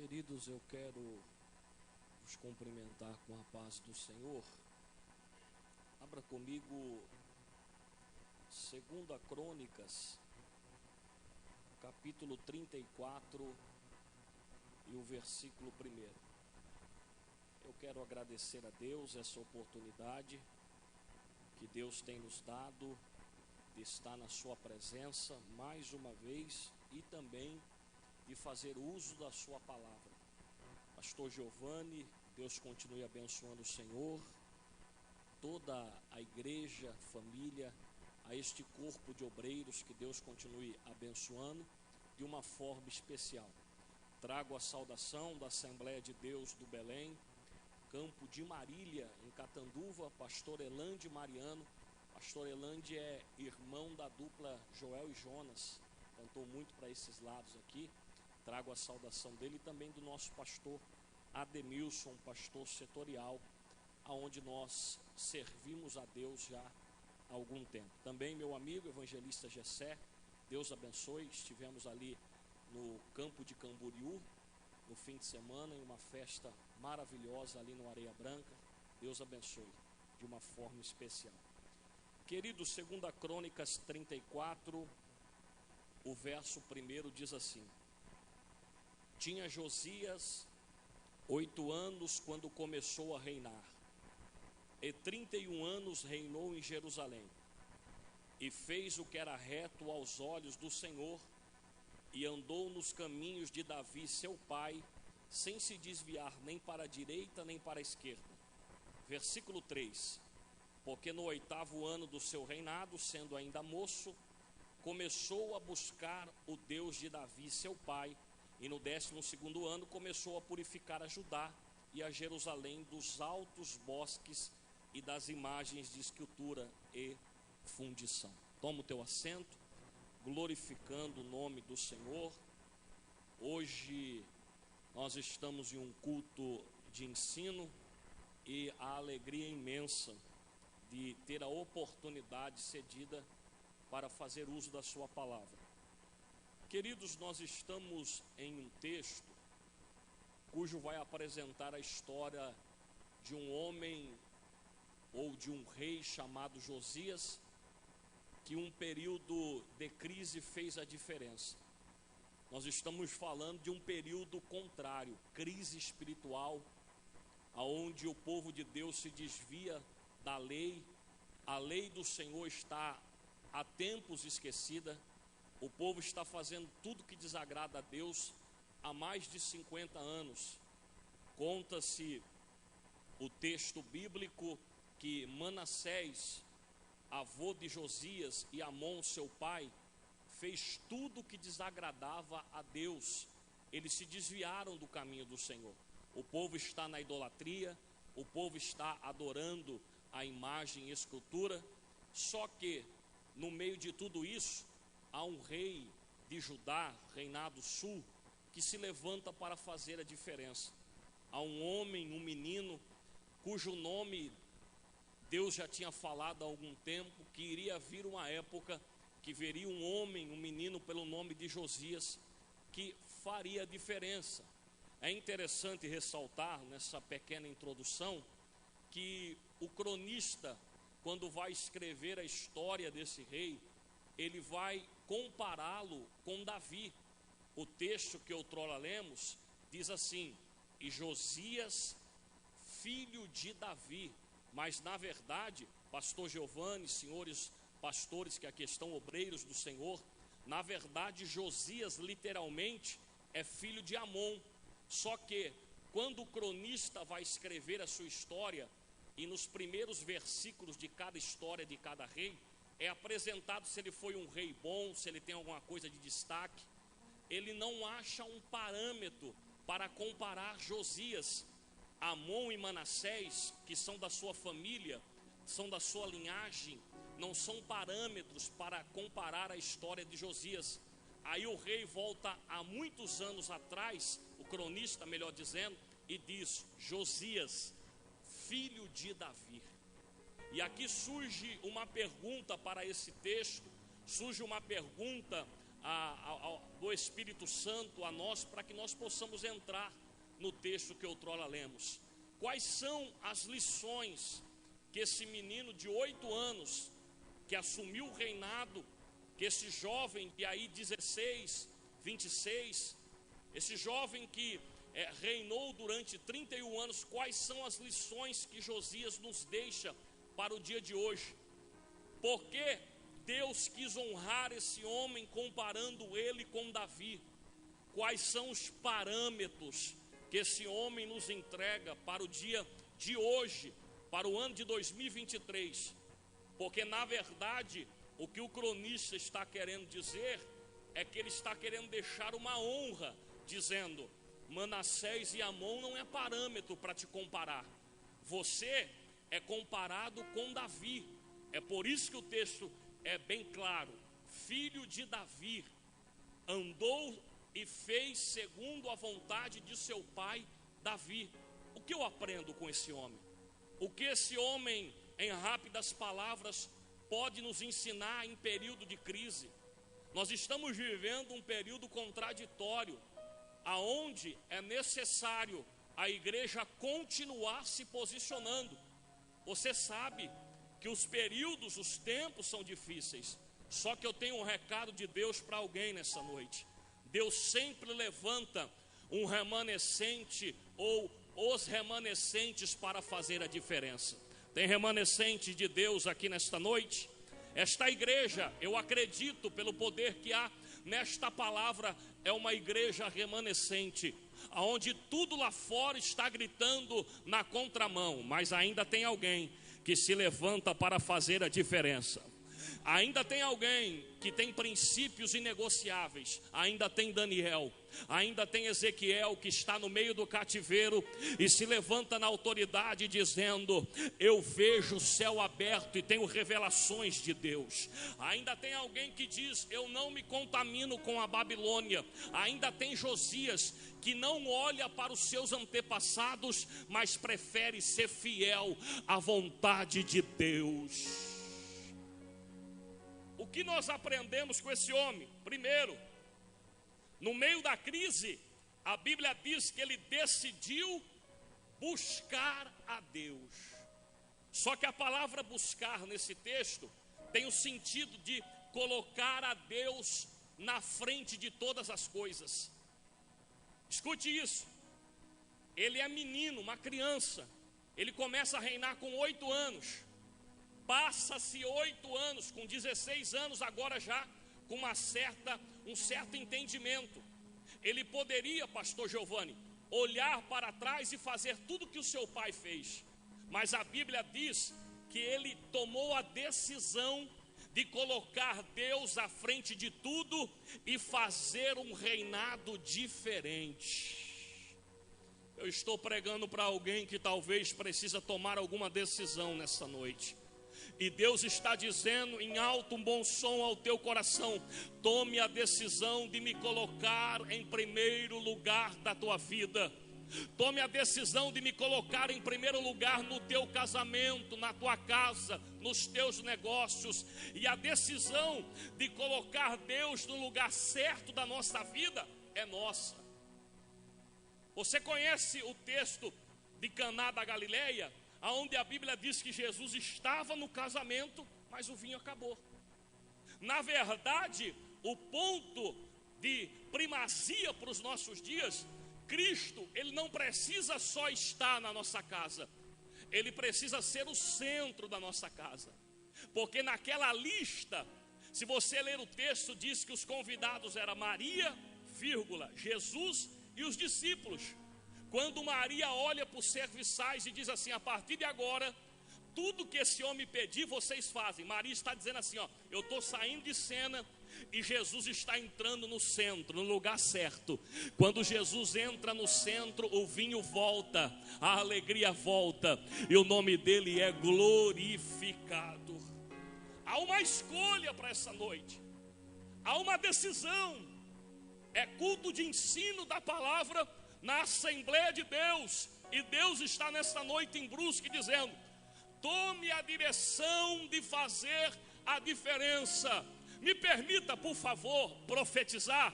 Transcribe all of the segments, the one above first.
Queridos, eu quero vos cumprimentar com a paz do Senhor. Abra comigo 2 Crônicas, capítulo 34 e o versículo 1. Eu quero agradecer a Deus essa oportunidade que Deus tem nos dado de estar na sua presença mais uma vez e também de fazer uso da sua palavra. Pastor Giovanni, Deus continue abençoando o Senhor, toda a igreja, família, a este corpo de obreiros, que Deus continue abençoando de uma forma especial. Trago a saudação da Assembleia de Deus do Belém, Campo de Marília, em Catanduva, pastor Elande Mariano. Pastor Elande é irmão da dupla Joel e Jonas, cantou muito para esses lados aqui. Trago a saudação dele e também do nosso pastor Ademilson, pastor setorial, aonde nós servimos a Deus já há algum tempo. Também meu amigo evangelista Gessé, Deus abençoe. Estivemos ali no campo de Camboriú no fim de semana em uma festa maravilhosa ali no Areia Branca. Deus abençoe de uma forma especial. Queridos, 2 Crônicas 34, o verso 1 diz assim: Tinha Josias 8 anos quando começou a reinar, e 31 anos reinou em Jerusalém, e fez o que era reto aos olhos do Senhor, e andou nos caminhos de Davi seu pai, sem se desviar nem para a direita nem para a esquerda. Versículo 3: Porque no 8º ano do seu reinado, sendo ainda moço, começou a buscar o Deus de Davi seu pai, e no 12º ano começou a purificar a Judá e a Jerusalém dos altos bosques e das imagens de escultura e fundição. Toma o teu assento, glorificando o nome do Senhor. Hoje nós estamos em um culto de ensino e a alegria imensa de ter a oportunidade cedida para fazer uso da sua palavra. Queridos, nós estamos em um texto cujo vai apresentar a história de um homem ou de um rei chamado Josias, que um período de crise fez a diferença. Nós estamos falando de um período contrário, crise espiritual, aonde o povo de Deus se desvia da lei, a lei do Senhor está há tempos esquecida, o povo está fazendo tudo que desagrada a Deus há mais de 50 anos. Conta-se o texto bíblico que Manassés, avô de Josias, e Amon, seu pai, fez tudo que desagradava a Deus. Eles se desviaram do caminho do Senhor. O povo está na idolatria, o povo está adorando a imagem e escultura. Só que no meio de tudo isso há um rei de Judá, reinado sul, que se levanta para fazer a diferença. Há um homem, um menino, cujo nome Deus já tinha falado há algum tempo, que iria vir uma época que veria um homem, um menino pelo nome de Josias, que faria a diferença. É interessante ressaltar nessa pequena introdução que o cronista, quando vai escrever a história desse rei, ele vai compará-lo com Davi. O texto que outrora lemos diz assim: e Josias, filho de Davi. Mas na verdade, pastor Giovanni, senhores pastores que aqui estão, obreiros do Senhor, na verdade Josias literalmente é filho de Amon. Só que quando o cronista vai escrever a sua história, e nos primeiros versículos de cada história de cada rei, é apresentado se ele foi um rei bom, se ele tem alguma coisa de destaque. Ele não acha um parâmetro para comparar Josias. Amon e Manassés, que são da sua família, são da sua linhagem, não são parâmetros para comparar a história de Josias. Aí o rei volta há muitos anos atrás, o cronista melhor dizendo, e diz: Josias, filho de Davi. E aqui surge uma pergunta para esse texto, surge uma pergunta do Espírito Santo a nós, para que nós possamos entrar no texto que outrora lemos. Quais são as lições que esse menino de 8 anos, que assumiu o reinado, que esse jovem de aí 16, 26, esse jovem que reinou durante 31 anos, quais são as lições que Josias nos deixa para o dia de hoje? Por que Deus quis honrar esse homem comparando ele com Davi? Quais são os parâmetros que esse homem nos entrega para o dia de hoje, para o ano de 2023? Porque na verdade o que o cronista está querendo dizer é que ele está querendo deixar uma honra, dizendo: Manassés e Amon não é parâmetro para te comparar, você é comparado com Davi. É por isso que o texto é bem claro: filho de Davi, andou e fez segundo a vontade de seu pai Davi. O que eu aprendo com esse homem? O que esse homem, em rápidas palavras, pode nos ensinar em período de crise? Nós estamos vivendo um período contraditório, aonde é necessário a igreja continuar se posicionando. Você sabe que os períodos, os tempos são difíceis. Só que eu tenho um recado de Deus para alguém nessa noite. Deus sempre levanta um remanescente ou os remanescentes para fazer a diferença. Tem remanescente de Deus aqui nesta noite? Esta igreja, eu acredito pelo poder que há nesta palavra, é uma igreja remanescente, onde tudo lá fora está gritando na contramão, mas ainda tem alguém que se levanta para fazer a diferença. Ainda tem alguém que tem princípios inegociáveis. Ainda tem Daniel, ainda tem Ezequiel, que está no meio do cativeiro e se levanta na autoridade dizendo: eu vejo o céu aberto e tenho revelações de Deus. Ainda tem alguém que diz: eu não me contamino com a Babilônia. Ainda tem Josias, que não olha para os seus antepassados, mas prefere ser fiel à vontade de Deus. O que nós aprendemos com esse homem? Primeiro, no meio da crise, a Bíblia diz que ele decidiu buscar a Deus. Só que a palavra buscar nesse texto tem o sentido de colocar a Deus na frente de todas as coisas. Escute isso. Ele é menino, uma criança. Ele começa a reinar com 8 anos. Passa-se 8 anos, com 16 anos agora já com um certo entendimento. Ele poderia, pastor Giovanni, olhar para trás e fazer tudo que o seu pai fez. Mas a Bíblia diz que ele tomou a decisão de colocar Deus à frente de tudo e fazer um reinado diferente. Eu estou pregando para alguém que talvez precisa tomar alguma decisão nessa noite. E Deus está dizendo em alto, um bom som ao teu coração: tome a decisão de me colocar em primeiro lugar da tua vida. Tome a decisão de me colocar em primeiro lugar no teu casamento, na tua casa, nos teus negócios. E a decisão de colocar Deus no lugar certo da nossa vida é nossa. Você conhece o texto de Caná da Galileia, onde a Bíblia diz que Jesus estava no casamento, mas o vinho acabou. Na verdade, o ponto de primazia para os nossos dias, Cristo, ele não precisa só estar na nossa casa, ele precisa ser o centro da nossa casa. Porque naquela lista, se você ler o texto, diz que os convidados eram Maria, Jesus e os discípulos. Quando Maria olha para os serviçais e diz assim: a partir de agora, tudo que esse homem pedir, vocês fazem. Maria está dizendo assim: ó, eu estou saindo de cena e Jesus está entrando no centro, no lugar certo. Quando Jesus entra no centro, o vinho volta, a alegria volta, e o nome dele é glorificado. Há uma escolha para essa noite, há uma decisão. É culto de ensino da palavra na Assembleia de Deus, e Deus está nesta noite em Brusque dizendo: tome a direção de fazer a diferença. Me permita, por favor, profetizar.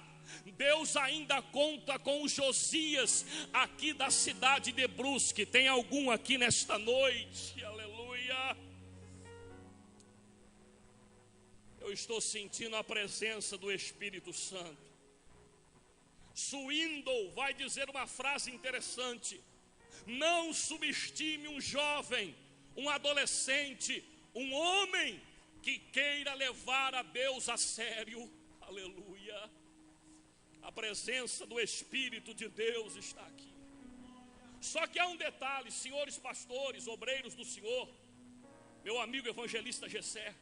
Deus ainda conta com o Josias aqui da cidade de Brusque. Tem algum aqui nesta noite? Aleluia. Eu estou sentindo a presença do Espírito Santo. Swindoll vai dizer uma frase interessante: não subestime um jovem, um adolescente, um homem que queira levar a Deus a sério. Aleluia. A presença do Espírito de Deus está aqui. Só que há um detalhe, senhores pastores, obreiros do Senhor, meu amigo evangelista Gessé,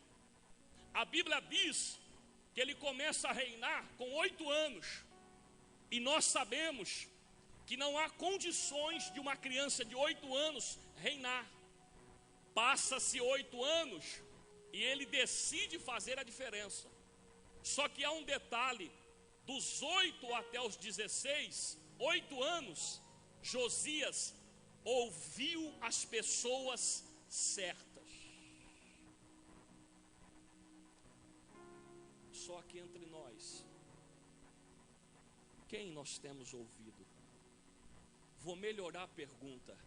a Bíblia diz que ele começa a reinar com 8 anos. E nós sabemos que não há condições de uma criança de 8 anos reinar. Passa-se 8 anos e ele decide fazer a diferença. Só que há um detalhe: dos 8 até os 16, 8 anos, Josias ouviu as pessoas certas. Só que entre nós, quem nós temos ouvido? Vou melhorar a pergunta: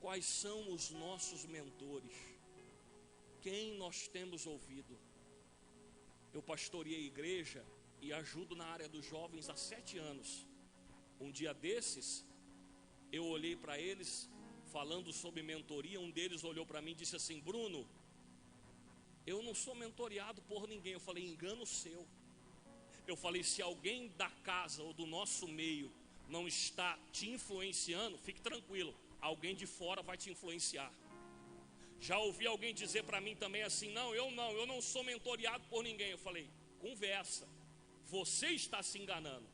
quais são os nossos mentores? Quem nós temos ouvido? Eu pastoreei a igreja e ajudo na área dos jovens há 7 anos. Um dia desses, eu olhei para eles falando sobre mentoria. Um deles olhou para mim e disse assim: Bruno, eu não sou mentoreado por ninguém. Eu falei: engano seu. Eu falei: se alguém da casa ou do nosso meio não está te influenciando, fique tranquilo, alguém de fora vai te influenciar. Já ouvi alguém dizer para mim também assim: não, eu não sou mentoreado por ninguém. Eu falei: conversa, você está se enganando.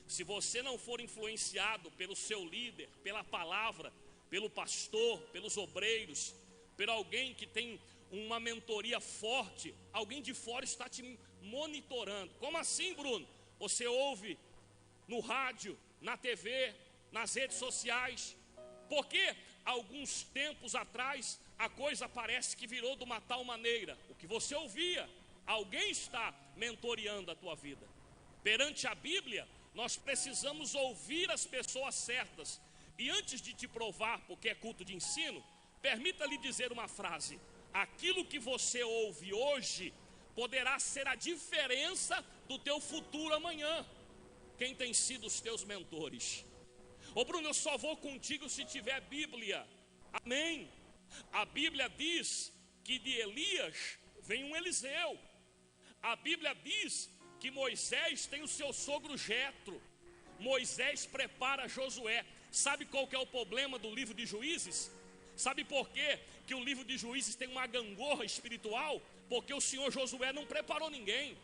Se você não for influenciado pelo seu líder, pela palavra, pelo pastor, pelos obreiros, por alguém que tem uma mentoria forte, alguém de fora está te monitorando. Como assim, Bruno? Você ouve no rádio, na TV, nas redes sociais. Porque alguns tempos atrás a coisa parece que virou de uma tal maneira. O que você ouvia, alguém está mentoreando a tua vida. Perante a Bíblia, nós precisamos ouvir as pessoas certas. E antes de te provar, porque é culto de ensino, permita-lhe dizer uma frase: aquilo que você ouve hoje poderá ser a diferença do teu futuro amanhã. Quem tem sido os teus mentores? Ô Bruno, eu só vou contigo se tiver Bíblia. Amém. A Bíblia diz que de Elias vem um Eliseu. A Bíblia diz que Moisés tem o seu sogro Jetro. Moisés prepara Josué. Sabe qual que é o problema do livro de Juízes? Sabe por quê que o livro de Juízes tem uma gangorra espiritual? Porque o Senhor Josué não preparou ninguém.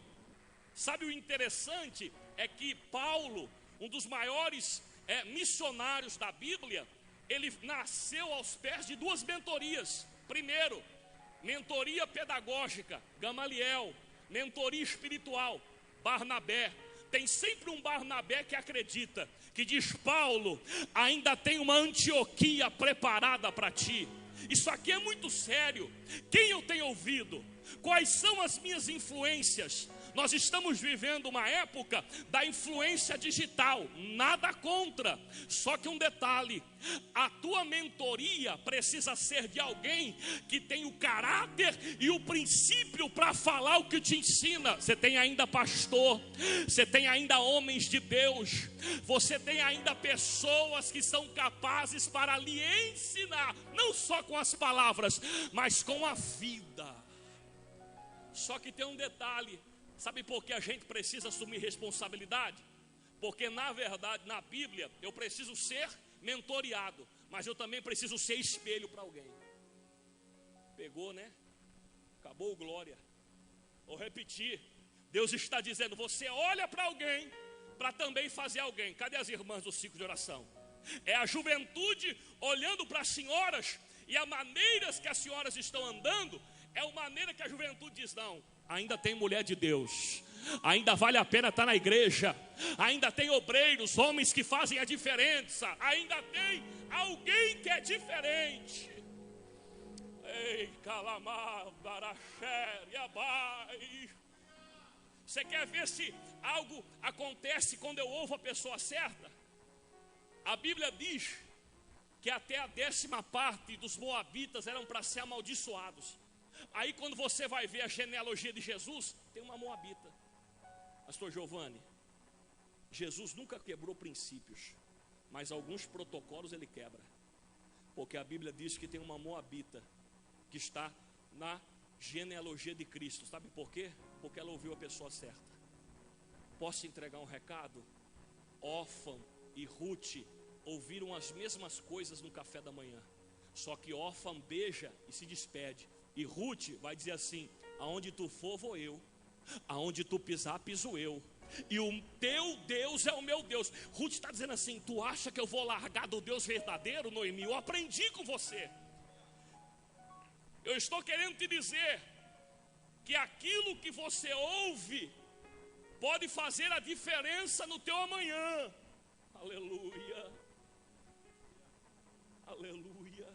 Sabe o interessante? É que Paulo, um dos maiores missionários da Bíblia, ele nasceu aos pés de 2 mentorias. Primeiro, mentoria pedagógica, Gamaliel. Mentoria espiritual, Barnabé. Tem sempre um Barnabé que acredita, que diz: Paulo, ainda tem uma Antioquia preparada para ti. Isso aqui é muito sério. Quem eu tenho ouvido? Quais são as minhas influências? Nós estamos vivendo uma época da influência digital, nada contra, só que um detalhe: a tua mentoria precisa ser de alguém que tem o caráter e o princípio para falar o que te ensina. Você tem ainda pastor, você tem ainda homens de Deus, você tem ainda pessoas que são capazes para lhe ensinar, não só com as palavras, mas com a vida. Só que tem um detalhe: sabe por que a gente precisa assumir responsabilidade? Porque na verdade, na Bíblia, eu preciso ser mentoreado, mas eu também preciso ser espelho para alguém. Pegou, né? Acabou o glória. Vou repetir. Deus está dizendo: você olha para alguém para também fazer alguém. Cadê as irmãs do ciclo de oração? É a juventude olhando para as senhoras, e as maneiras que as senhoras estão andando é a maneira que a juventude diz: não, ainda tem mulher de Deus, ainda vale a pena estar na igreja, ainda tem obreiros, homens que fazem a diferença, ainda tem alguém que é diferente. Ei, calamar, baraxé, abai. Você quer ver se algo acontece quando eu ouvo a pessoa certa? A Bíblia diz que até a 10ª parte dos moabitas eram para ser amaldiçoados. Aí quando você vai ver a genealogia de Jesus, tem uma moabita. Pastor Giovanni, Jesus nunca quebrou princípios, mas alguns protocolos ele quebra. Porque a Bíblia diz que tem uma moabita que está na genealogia de Cristo. Sabe por quê? Porque ela ouviu a pessoa certa. Posso entregar um recado? Orfã e Ruth ouviram as mesmas coisas no café da manhã. Só que Orfã beija e se despede. E Ruth vai dizer assim: aonde tu for, vou eu. Aonde tu pisar, piso eu. E o teu Deus é o meu Deus. Ruth está dizendo assim: tu acha que eu vou largar do Deus verdadeiro, Noemi? Eu aprendi com você. Eu estou querendo te dizer que aquilo que você ouve pode fazer a diferença no teu amanhã. Aleluia. Aleluia.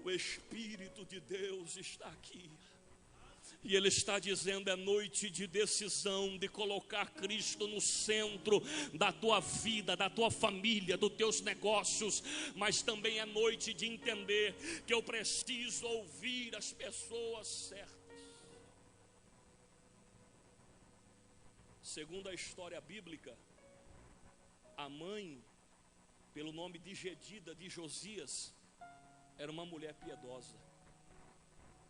O Espírito de Deus está aqui. E Ele está dizendo: é noite de decisão, de colocar Cristo no centro da tua vida, da tua família, dos teus negócios. Mas também é noite de entender que eu preciso ouvir as pessoas certas. Segundo a história bíblica, a mãe, pelo nome de Gedida, de Josias, era uma mulher piedosa.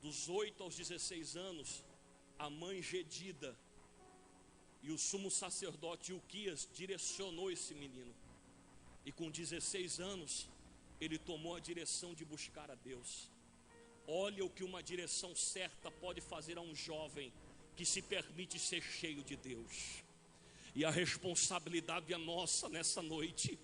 Dos 8 aos 16 anos, a mãe Gedida e o sumo sacerdote Ilquias direcionou esse menino. E com 16 anos, ele tomou a direção de buscar a Deus. Olha o que uma direção certa pode fazer a um jovem que se permite ser cheio de Deus. E a responsabilidade é nossa nessa noite,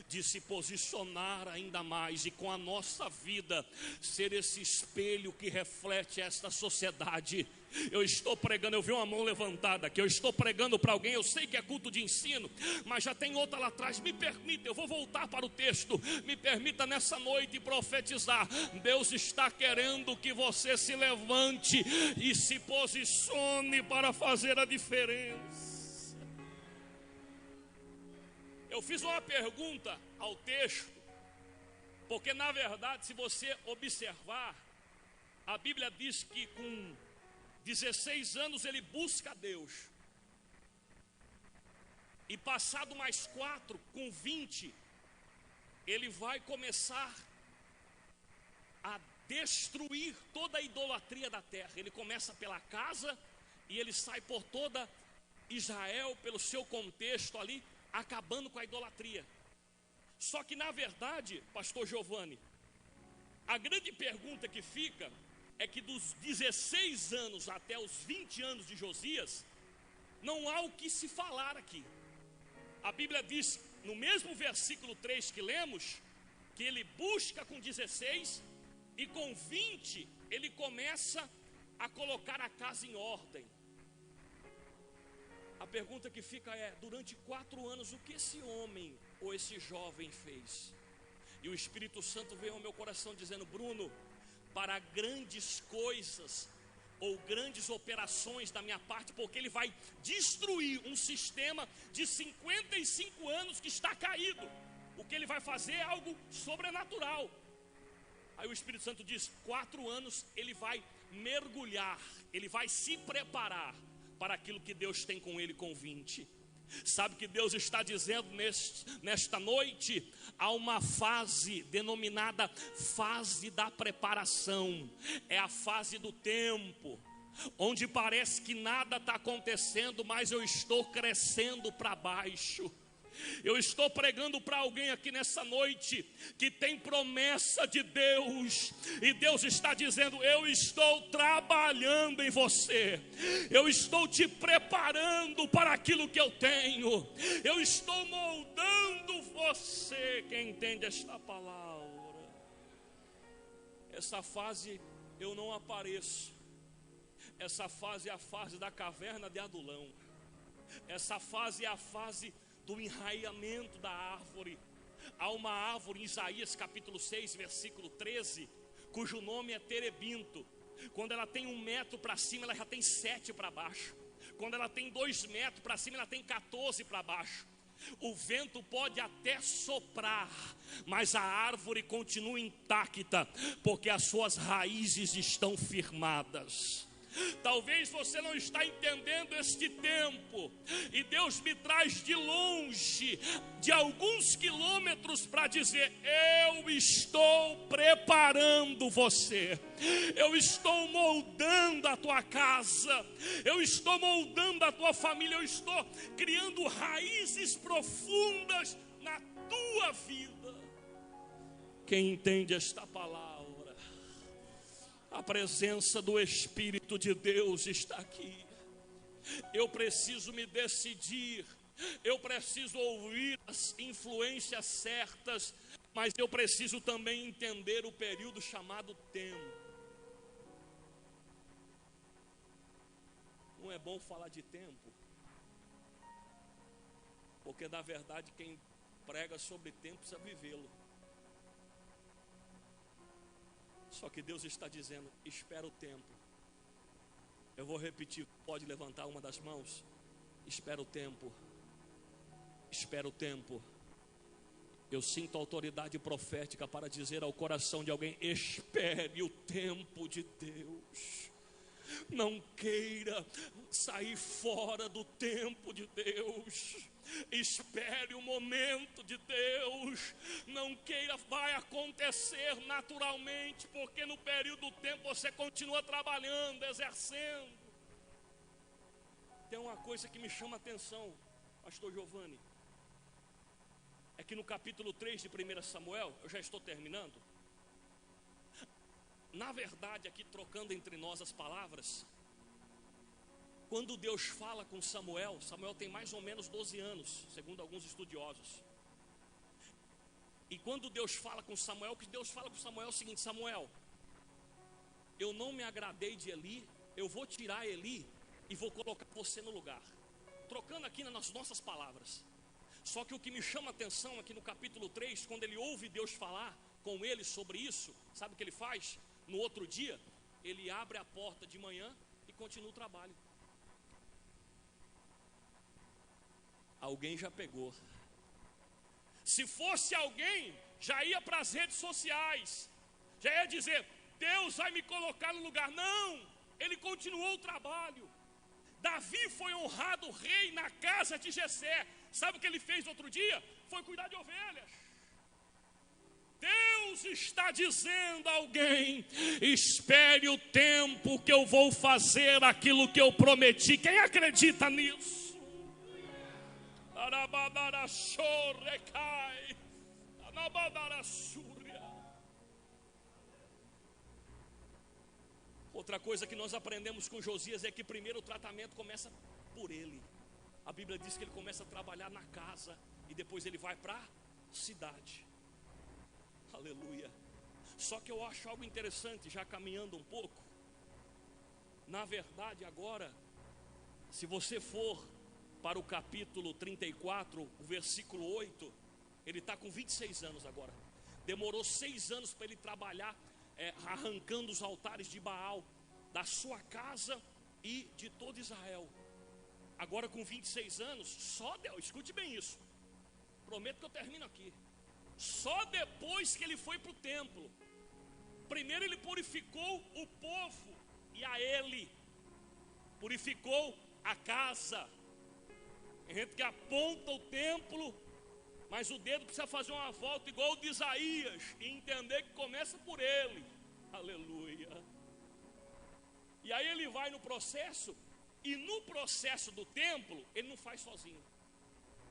de se posicionar ainda mais e com a nossa vida ser esse espelho que reflete esta sociedade. Eu estou pregando, eu vi uma mão levantada aqui, eu estou pregando para alguém, eu sei que é culto de ensino, mas já tem outra lá atrás. Me permita, eu vou voltar para o texto, me permita nessa noite profetizar. Deus está querendo que você se levante e se posicione para fazer a diferença. Eu fiz uma pergunta ao texto, porque na verdade, se você observar, a Bíblia diz que com 16 anos ele busca a Deus, e passado mais 4, com 20, ele vai começar a destruir toda a idolatria da terra. Ele começa pela casa e ele sai por toda Israel, pelo seu contexto ali, acabando com a idolatria. Só que na verdade, pastor Giovanni, a grande pergunta que fica é que dos 16 anos até os 20 anos de Josias, não há o que se falar aqui. A Bíblia diz, no mesmo versículo 3 que lemos, que ele busca com 16 e com 20 ele começa a colocar a casa em ordem. A pergunta que fica é: durante 4 anos, o que esse homem ou esse jovem fez? E o Espírito Santo veio ao meu coração dizendo: Bruno, para grandes coisas ou grandes operações da minha parte, porque ele vai destruir um sistema de 55 anos que está caído. O que ele vai fazer é algo sobrenatural. Aí o Espírito Santo diz: 4 anos ele vai mergulhar, ele vai se preparar para aquilo que Deus tem com ele com 20. Sabe o que Deus está dizendo nesta noite? Há uma fase denominada fase da preparação. É a fase do tempo, onde parece que nada está acontecendo, mas eu estou crescendo para baixo. Eu estou pregando para alguém aqui nessa noite que tem promessa de Deus, e Deus está dizendo: eu estou trabalhando em você, eu estou te preparando para aquilo que eu tenho, eu estou moldando você. Quem entende esta palavra? Essa fase eu não apareço, essa fase é a fase da caverna de Adulão, essa fase é a fase do enraiamento da árvore. Há uma árvore em Isaías capítulo 6, versículo 13, cujo nome é terebinto. Quando ela tem 1 metro para cima, ela já tem 7 para baixo. Quando ela tem 2 metros para cima, ela tem 14 para baixo. O vento pode até soprar, mas a árvore continua intacta, porque as suas raízes estão firmadas. Talvez você não está entendendo este tempo, e Deus me traz de longe, de alguns quilômetros, para dizer: eu estou preparando você, eu estou moldando a tua casa, eu estou moldando a tua família, eu estou criando raízes profundas na tua vida. Quem entende esta palavra? A presença do Espírito de Deus está aqui. Eu preciso me decidir, eu preciso ouvir as influências certas, mas eu preciso também entender o período chamado tempo. Não é bom falar de tempo, porque na verdade quem prega sobre tempo precisa vivê-lo. Só que Deus está dizendo: espera o tempo. Eu vou repetir, pode levantar uma das mãos. Espera o tempo. Espera o tempo. Eu sinto autoridade profética para dizer ao coração de alguém: espere o tempo de Deus. Não queira sair fora do tempo de Deus. Espere o momento de Deus. Não queira, vai acontecer naturalmente, porque no período do tempo você continua trabalhando, exercendo. Tem uma coisa que me chama a atenção, pastor Giovanni, é que no capítulo 3 de 1 Samuel, eu já estou terminando. Na verdade, aqui trocando entre nós as palavras, quando Deus fala com Samuel, Samuel tem mais ou menos 12 anos, segundo alguns estudiosos. E quando Deus fala com Samuel, o que Deus fala com Samuel é o seguinte: Samuel, eu não me agradei de Eli, eu vou tirar Eli e vou colocar você no lugar. Trocando aqui nas nossas palavras. Só que o que me chama a atenção aqui no capítulo 3, quando ele ouve Deus falar com ele sobre isso, sabe o que ele faz? No outro dia, ele abre a porta de manhã e continua o trabalho. Alguém já pegou. Se fosse alguém, já ia para as redes sociais, já ia dizer: Deus vai me colocar no lugar. Não, ele continuou o trabalho. Davi foi honrado rei na casa de Jessé. Sabe o que ele fez no outro dia? Foi cuidar de ovelhas. Deus está dizendo a alguém: espere o tempo que eu vou fazer aquilo que eu prometi. Quem acredita nisso? Outra coisa que nós aprendemos com Josias é que primeiro o tratamento começa por ele. A Bíblia diz que ele começa a trabalhar na casa e depois ele vai para a cidade. Aleluia. Só que eu acho algo interessante, já caminhando um pouco. Na verdade, agora, se você for para o capítulo 34, o versículo 8, ele está com 26 anos agora. Demorou 6 anos para ele trabalhar, arrancando os altares de Baal da sua casa e de todo Israel. Agora com 26 anos, só Deus, escute bem isso, prometo que eu termino aqui. Só depois que ele foi para o templo, primeiro ele purificou o povo e a ele, purificou a casa. Tem gente que aponta o templo, mas o dedo precisa fazer uma volta igual o de Isaías e entender que começa por ele. Aleluia. E aí ele vai no processo, e no processo do templo ele não faz sozinho.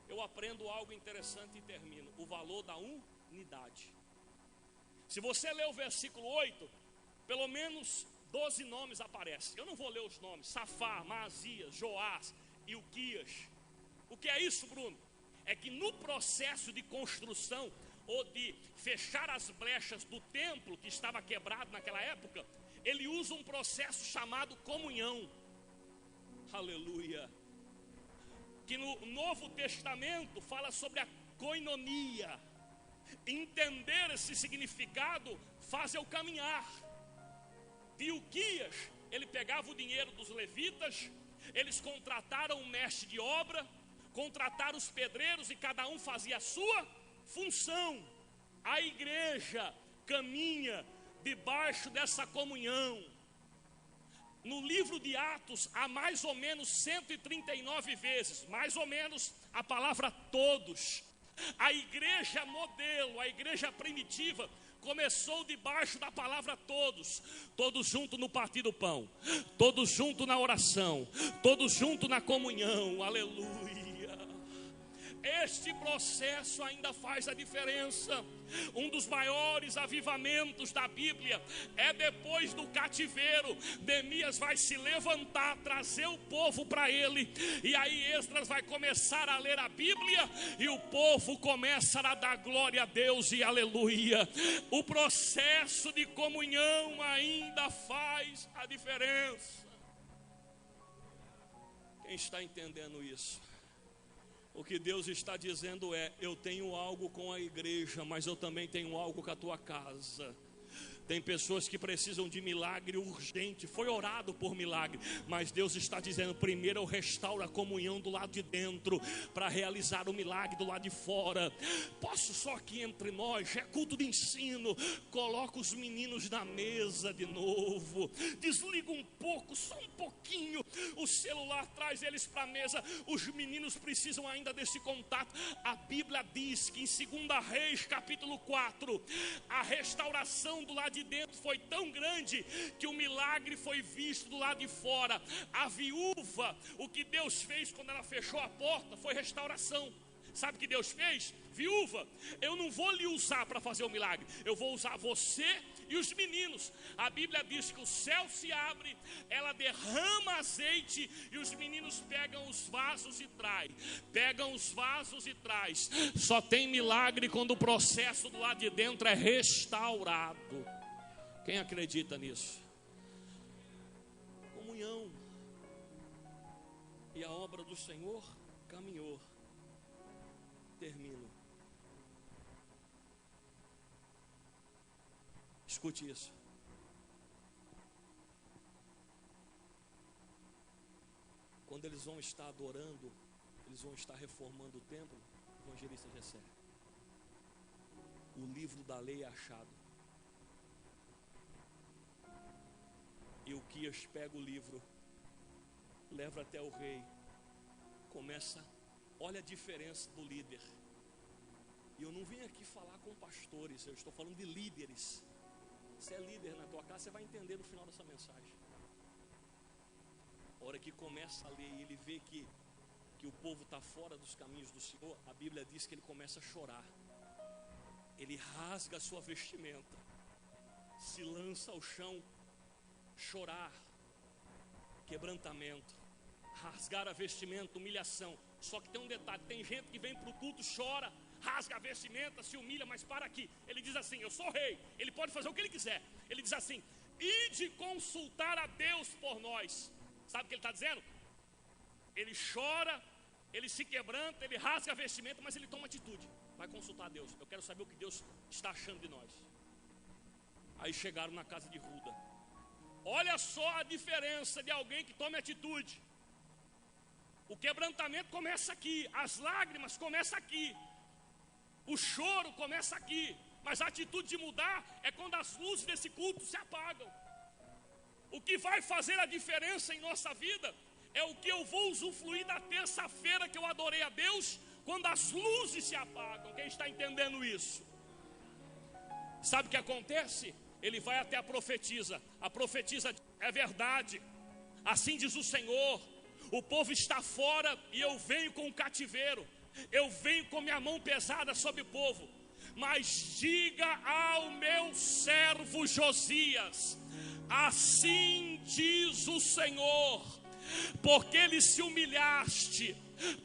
Eu aprendo algo interessante e termino: o valor da unidade. Se você ler o versículo 8, pelo menos 12 nomes aparecem. Eu não vou ler os nomes: Safá, Maasias, Joás, Ilquias. O que é isso, Bruno? É que no processo de construção ou de fechar as brechas do templo que estava quebrado naquela época, ele usa um processo chamado comunhão. Aleluia. Que no Novo Testamento fala sobre a koinonia. Entender esse significado faz eu caminhar. Ilquias, ele pegava o dinheiro dos levitas, Eles contrataram um mestre de obra, contrataram os pedreiros e cada um fazia a sua função. A igreja caminha debaixo dessa comunhão. No livro de Atos há mais ou menos 139 vezes, mais ou menos, a palavra todos. A igreja modelo, a igreja primitiva, começou debaixo da palavra todos. Todos juntos no partir do pão, todos juntos na oração, todos juntos na comunhão. Aleluia. Este processo ainda faz a diferença. Um dos maiores avivamentos da Bíblia é depois do cativeiro. Neemias vai se levantar, trazer o povo para ele, e aí Esdras vai começar a ler a Bíblia, e o povo começa a dar glória a Deus e aleluia. O processo de comunhão ainda faz a diferença. Quem está entendendo isso? O que Deus está dizendo é: eu tenho algo com a igreja, mas eu também tenho algo com a tua casa. Tem pessoas que precisam de milagre urgente, foi orado por milagre, mas Deus está dizendo: primeiro eu restauro a comunhão do lado de dentro, para realizar o milagre do lado de fora. Posso só aqui entre nós, é culto de ensino, coloca os meninos na mesa de novo, desliga um pouco, só um pouquinho, o celular, traz eles para a mesa. Os meninos precisam ainda desse contato. A Bíblia diz que em 2 Reis capítulo 4, a restauração do lado de dentro foi tão grande que o milagre foi visto do lado de fora. A viúva, o que Deus fez quando ela fechou a porta foi restauração. Sabe o que Deus fez? Viúva, eu não vou lhe usar para fazer o milagre, eu vou usar você e os meninos. A Bíblia diz que o céu se abre, ela derrama azeite e os meninos pegam os vasos e traz. Pegam os vasos e traz. Só tem milagre quando o processo do lado de dentro é restaurado. Quem acredita nisso? Comunhão. E a obra do Senhor caminhou. Termino. Escute isso. Quando eles vão estar adorando, eles vão estar reformando o templo, o evangelista Jessé, o livro da lei é achado. E o Quias pega o livro, leva até o rei, começa, olha a diferença do líder. E eu não vim aqui falar com pastores, eu estou falando de líderes. Você é líder na tua casa, você vai entender no final dessa mensagem. A hora que começa a ler e ele vê que o povo está fora dos caminhos do Senhor, a Bíblia diz que ele começa a chorar. Ele rasga a sua vestimenta, se lança ao chão, chorar, quebrantamento, rasgar a vestimenta, humilhação. Só que tem um detalhe, tem gente que vem para o culto, chora, rasga a vestimenta, se humilha, mas para aqui. Ele diz assim: eu sou rei, ele pode fazer o que ele quiser. Ele diz assim: ide consultar a Deus por nós. Sabe o que ele está dizendo? Ele chora, ele se quebranta, ele rasga a vestimenta, mas ele toma atitude, vai consultar a Deus. Eu quero saber o que Deus está achando de nós. Aí chegaram na casa de Ruda. Olha só a diferença de alguém que tome atitude. O quebrantamento começa aqui, as lágrimas começam aqui, o choro começa aqui, mas a atitude de mudar é quando as luzes desse culto se apagam. O que vai fazer a diferença em nossa vida é o que eu vou usufruir da terça-feira que eu adorei a Deus, quando as luzes se apagam. Quem está entendendo isso? Sabe o que acontece? Ele vai até a profetisa é verdade, assim diz o Senhor, o povo está fora e eu venho com o cativeiro, eu venho com minha mão pesada sobre o povo, mas diga ao meu servo Josias, assim diz o Senhor, porque ele se humilhaste,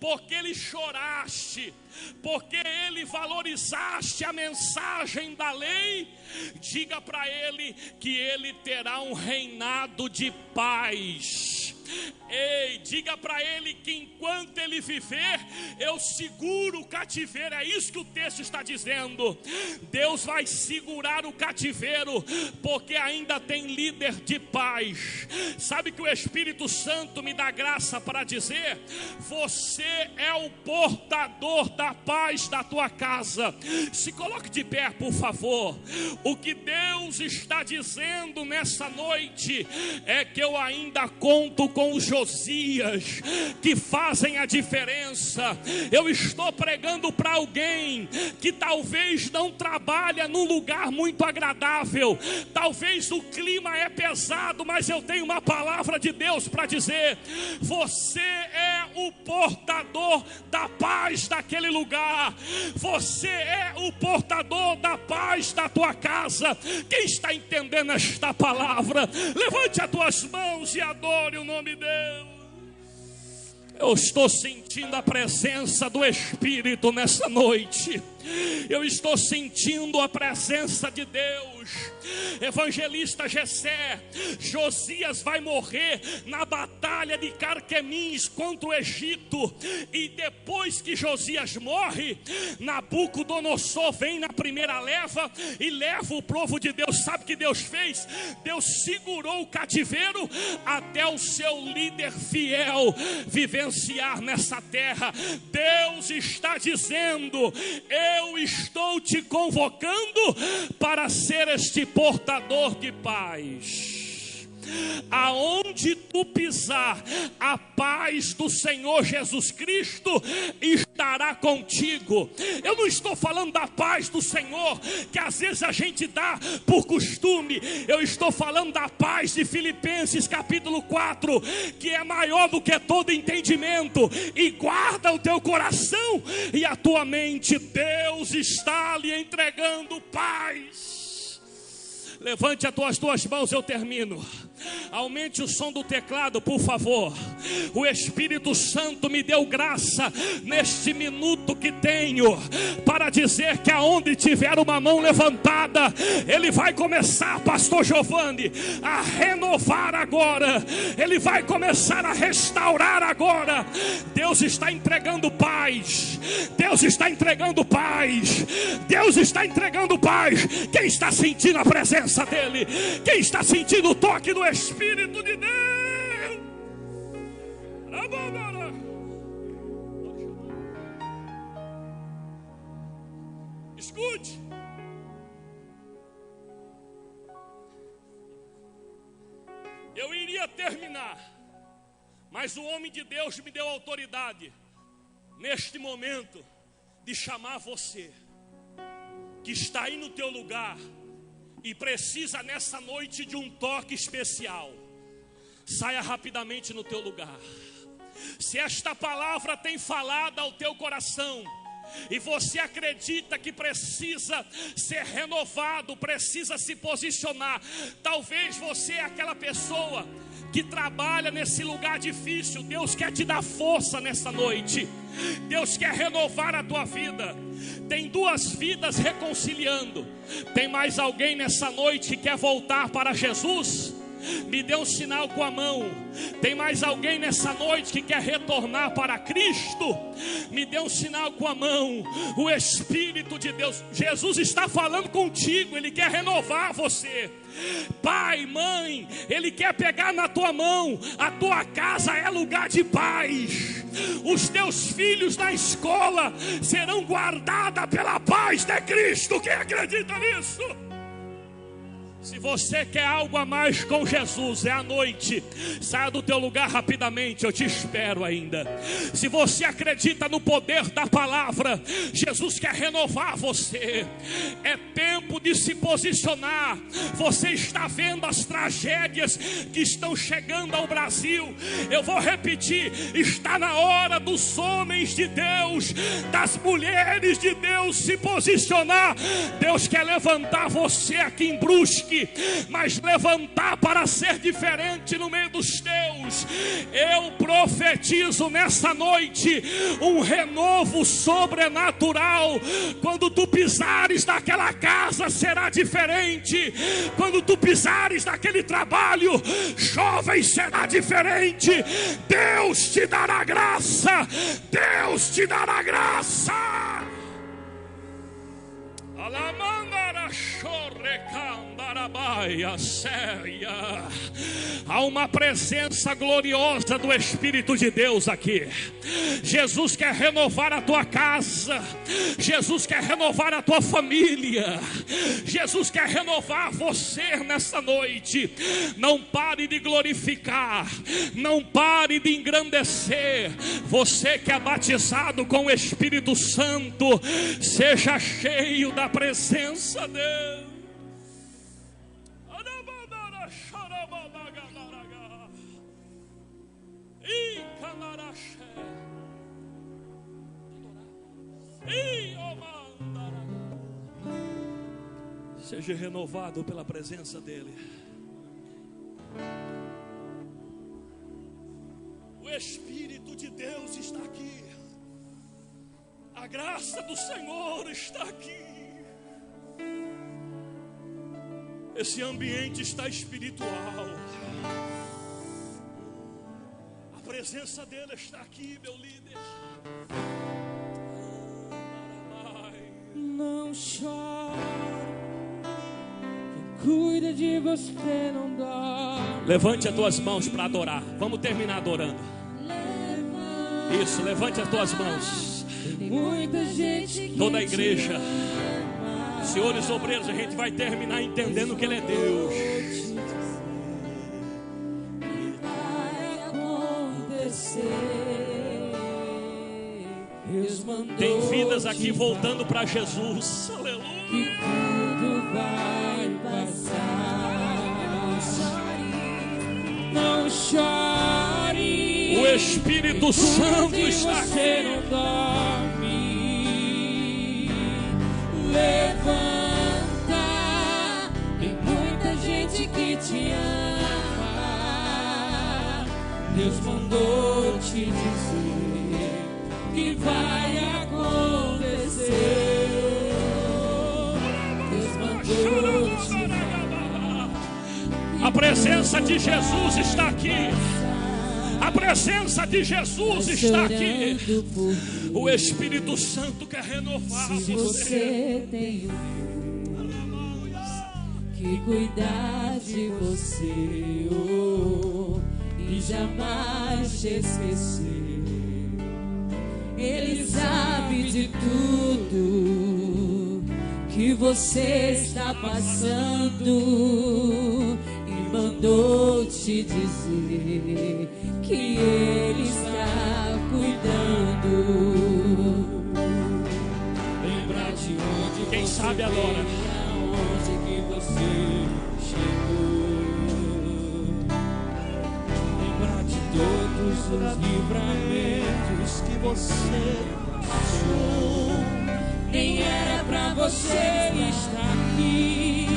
porque ele choraste, porque ele valorizaste a mensagem da lei, diga para ele que ele terá um reinado de paz. Ei, rei. Diga para ele que enquanto ele viver, eu seguro o cativeiro. É isso que o texto está dizendo. Deus vai segurar o cativeiro, porque ainda tem líder de paz. Sabe que o Espírito Santo me dá graça para dizer: você é o portador da paz da tua casa. Se coloque de pé, por favor. O que Deus está dizendo nessa noite é que eu ainda conto com os Josias que fazem a diferença. Eu estou pregando para alguém que talvez não trabalha num lugar muito agradável, talvez o clima é pesado, mas eu tenho uma palavra de Deus para dizer: você é o portador da paz daquele lugar, você é o portador da paz da tua casa. Quem está entendendo esta palavra, levante as tuas mãos e adore o nome de Deus. Eu estou sentindo a presença do Espírito nessa noite. Eu estou sentindo a presença de Deus. Evangelista Jessé, Josias vai morrer na batalha de Carquemins contra o Egito. E depois que Josias morre, Nabucodonosor vem na primeira leva e leva o povo de Deus. Sabe o que Deus fez? Deus segurou o cativeiro até o seu líder fiel vivenciar nessa terra. Deus está dizendo: eu estou te convocando para ser este portador de paz. Aonde tu pisar, a paz do Senhor Jesus Cristo estará contigo. Eu não estou falando da paz do Senhor que às vezes a gente dá por costume. Eu estou falando da paz de Filipenses capítulo 4, que é maior do que todo entendimento e guarda o teu coração e a tua mente. Deus está lhe entregando paz. Levante as tuas duas mãos, eu termino. Aumente o som do teclado, por favor. O Espírito Santo me deu graça neste minuto que tenho para dizer que aonde tiver uma mão levantada, Ele vai começar, pastor Giovanni, a renovar agora. Ele vai começar a restaurar agora. Deus está entregando paz. Deus está entregando paz. Deus está entregando paz. Quem está sentindo a presença dEle? Quem está sentindo o toque do Espírito de Deus? Escute. Eu iria terminar, mas o homem de Deus me deu autoridade neste momento de chamar você que está aí no teu lugar e precisa nessa noite de um toque especial. Saia rapidamente no teu lugar. Se esta palavra tem falado ao teu coração e você acredita que precisa ser renovado, precisa se posicionar, talvez você é aquela pessoa que trabalha nesse lugar difícil. Deus quer te dar força nessa noite. Deus quer renovar a tua vida. Tem duas vidas reconciliando. Tem mais alguém nessa noite que quer voltar para Jesus? Me dê um sinal com a mão. Tem mais alguém nessa noite que quer retornar para Cristo? Me dê um sinal com a mão. O Espírito de Deus, Jesus está falando contigo. Ele quer renovar você. Pai, mãe, Ele quer pegar na tua mão. A tua casa é lugar de paz. Os teus filhos na escola serão guardados pela paz de Cristo. Quem acredita nisso? Se você quer algo a mais com Jesus, é a noite. Saia do teu lugar rapidamente, eu te espero ainda. Se você acredita no poder da palavra, Jesus quer renovar você. É tempo de se posicionar. Você está vendo as tragédias que estão chegando ao Brasil. Eu vou repetir, está na hora dos homens de Deus, das mulheres de Deus se posicionar. Deus quer levantar você aqui em Brusque. busque, mas levantar para ser diferente no meio dos teus. Eu profetizo nessa noite um renovo sobrenatural. Quando tu pisares naquela casa, será diferente. Quando tu pisares naquele trabalho, jovem, será diferente. Deus te dará graça. Deus te dará graça. Há uma presença gloriosa do Espírito de Deus aqui. Jesus quer renovar a tua casa. Jesus quer renovar a tua família. Jesus quer renovar você nessa noite. Não pare de glorificar. Não pare de engrandecer. Você que é batizado com o Espírito Santo, seja cheio da presença dele. Seja renovado pela presença dele. O Espírito de Deus está aqui. A graça do Senhor está aqui. Esse ambiente está espiritual. A presença dele está aqui, meu líder. Não chore, quem cuida de você não dorme. Levante as tuas mãos para adorar. Vamos terminar adorando. Isso, levante as tuas mãos. Tem muita gente que toda a igreja, senhores obreiros, a gente vai terminar entendendo que ele é Deus. Tem vidas aqui voltando para Jesus. Aleluia. Que tudo vai passar. Não chore. O Espírito Santo está aqui. Você não dorme. Levanta. Tem muita gente que te ama. Deus mandou te dizer que vai acontecer. Deus mandou te falar. A presença de Jesus está aqui. A presença de Jesus está aqui. O Espírito Santo quer renovar se você tem um Deus que cuidar de você, e jamais te esquecer. Ele sabe de tudo que você está passando e mandou te dizer que Ele está cuidando. Lembra de onde quem você sabe adora. Aonde que você chegou. Lembra de todos os livramentos que você passou. Nem era pra você estar aqui,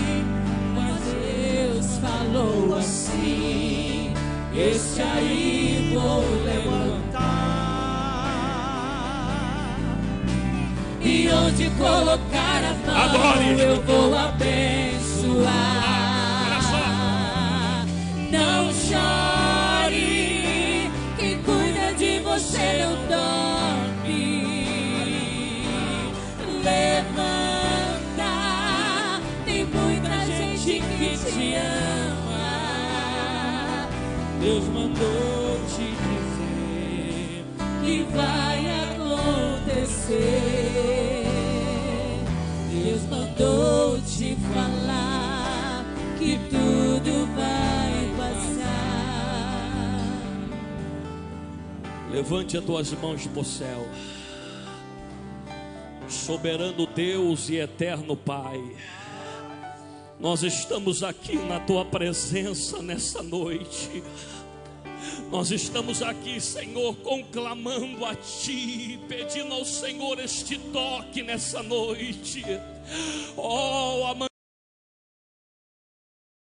mas Deus falou assim: esse aí vou levantar, e onde colocar a mão adore. Eu vou abençoar. Não chore, quem cuida de você não dorme. Levanta, tem muita gente que te ama. Deus mandou te dizer que vai acontecer. Deus mandou te falar que tudo vai passar. Levante as tuas mãos para o céu. Soberano Deus e eterno Pai, nós estamos aqui na tua presença nessa noite. Nós estamos aqui, Senhor, conclamando a Ti, pedindo ao Senhor este toque nessa noite. Oh,